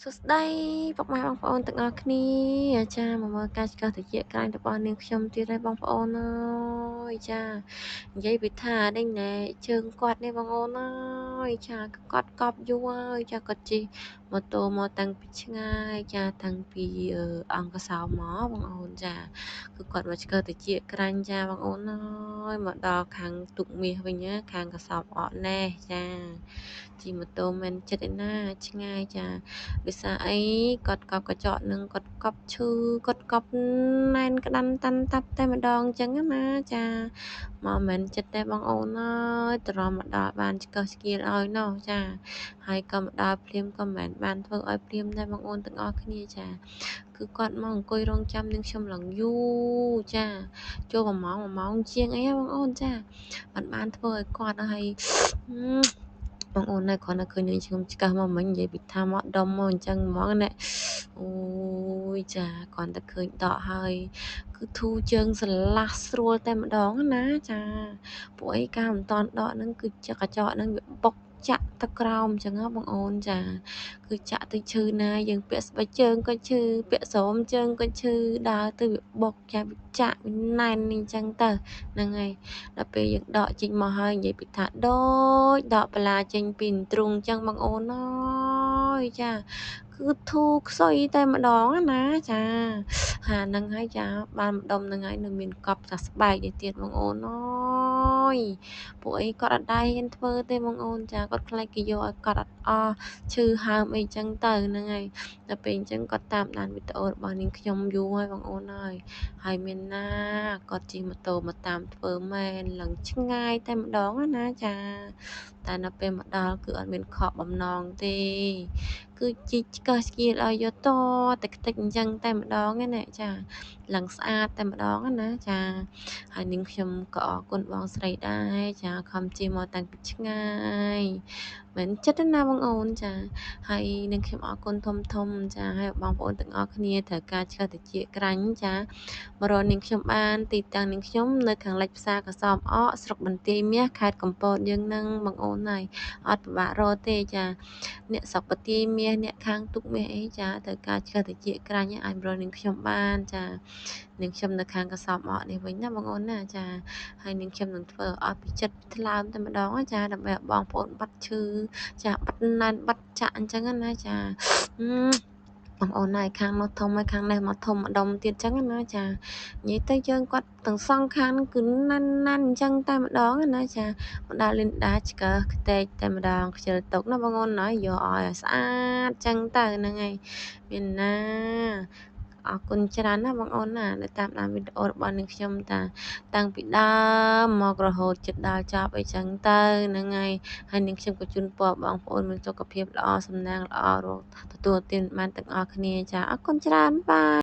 សួស្តីពុកម៉ែបងប្អូនទាំងអស់គ្នាចាមកមើលការឆ្កឹះត្រជាក្រែងរបស់នាងខ្ញុំទៀតហើយបងប្អូនអើយចានិយាយពីថានេះណែជើងគាត់នេះបងប្អូនអើយចាគាត់កប់យូរហើយចាគាត់ជិះម៉ូតូមកតាំងពីឆ្ងាយចាតាំងពីអង្គសោមមកបងប្អូនចាគឺគាត់មកឆ្កឹះត្រជាក្រែងចាបងប្អូនអើយមកដល់ខាងទុកមាសវិញណាខាងកសោបអត់ណែចាជិះម៉ូតូមិនចិត្តឯណាឆ្ងាយចាដោយសារអីគាត់កប់កញ្ចក់នឹងគាត់កប់ឈឺគាត់កប់ណែនក្តាន់តាន់តាប់តែម្ដងអញ្ចឹងណាចាមកមិនចិត្តទេបងអូនអើយតរំមកដល់បានឆ្កឹះស្គៀលឲ្យណោះចាហើយក៏មកដល់ភ្លាមក៏មិនបានធ្វើឲ្យភ្លាមដែរបងអូនទាំងអស់គ្នាចាគឺគាត់មកអង្គុយរងចាំនឹងខ្ញុំឡើងយូរចាចូល1 ម៉ោងជាងអីហ៎បងអូនចាបានធ្វើឲ្យគាត់ហើយបងអូនណាគ្រាន់តែឃើញនឹងខ្ញុំឆ្កឹះមកមិញនិយាយពីថាមកដុំមកអញ្ចឹងហ្មងណាអូយចាគ្រាន់តែឃើញដកហើយគឺធូរជើងស្រឡះស្រួលតែម្ដងណាចាពួកអីការមិនតន់ដកហ្នឹងគឺកញ្ចក់ហ្នឹងវាបុកចាក់ទៅក្រោមអញ្ចឹងហ៎បងអូនចាគឺចាក់ទៅឈឺណាយើងពាក់ស្បែកជើងក៏ឈឺពាក់ស្រោមជើងក៏ឈឺដើរទៅវាបុកចាវាចាក់វាណែនអញ្ចឹងទៅហ្នឹងហើយដល់ពេលយើងដកចេញមកហើយនិយាយពីថាដូចដកបន្លាចេញពីទ្រូងអញ្ចឹងបងអូនអើយចាគឺធូរខ្សុយតែម្ដងណាចាហាហ្នឹងហើយចាបានម្ដុំហ្នឹងហើយនៅមានកប់តែស្បែកនេះទៀតបងអូនអើយពួកអីគាត់អត់ដែរហ៊ានធ្វើទេបងអូនចាគាត់ខ្លាចគេយកឲ្យគាត់អត់អស់ឈឺហើមអីចឹងទៅហ្នឹងហើយដល់ពេលអញ្ចឹងគាត់តាមដានវីដេអូរបស់នាងខ្ញុំយូរហើយបងអូនហើយមានណាគាត់ជិះម៉ូតូមកតាមធ្វើមែនឡើងឆ្ងាយតែម្ដងណាចាតែនៅពេលមកដល់គឺអត់មានខកបំណងទេគឺជីកឆ្កឹះស្គៀលឲ្យយកតតែខ្ទេចអញ្ចឹងតែម្ដងណាចាឡើងស្អាតតែម្ដងណាចាហើយនាងខ្ញុំក៏អរគុណបងស្រីដែរចាខំជិះមកតាំងពីឆ្ងាយមិនចិត្តទេណាបងអូនចាហើយនាងខ្ញុំអរគុណធំចាហើយបងប្អូនទាំងអស់គ្នាត្រូវការឆ្កឹះត្រចៀកក្រាញ់ចាមករកនាងខ្ញុំបានទីតាំងនាងខ្ញុំនៅខាងលិចផ្សារកសោបអកស្រុកបន្ទាយមាសខេត្តកំពតយើងនឹងបងអូនហើយអត់ពិបាករកទេចាអ្នកស្រុកបន្ទាយមាសអ្នកខាងទុកមាសអីចាត្រូវការឆ្កឹះត្រចៀកក្រាញ់អាចរកនាងខ្ញុំបានចានាងខ្ញុំនៅខាងកសោបអកនេះវិញណាបងអូនណាចាហើយនាងខ្ញុំនឹងធ្វើឲ្យពីចិត្តថ្លើមតែម្ដងចាដើម្បីឲ្យបងប្អូនបាត់ឈឺចាបាត់ណែនបាត់ចាក់អញ្ចឹងណាចាបងអូនណាយខាងនោះធំហើយខាងនេះមកធំម្ដុំទៀតចឹងណាចានិយាយទៅយើងគាត់ទាំងសងខាងហ្នឹងគឺណាន់អញ្ចឹងតែម្ដងណាចាមកដល់លីនដាឆ្កឹះខ្ទេចតែម្ដងខ្ជិលតុកណាបងអូនណាយកឲ្យស្អាតចឹងទៅហ្នឹងហើយមានណាអរគុណច្រើនណាបងអូនណាដែលតាមដានវីដេអូរបស់នាងខ្ញុំតាំងពីដើមមករហូតជិតដល់ចប់អីចឹងទៅហ្នឹងហើយនាងខ្ញុំក៏ជូនពរបងប្អូនមានសុខភាពល្អសំណាងល្អរកទទួលទានបានទាំងអស់គ្នាចាអរគុណច្រើនបាទ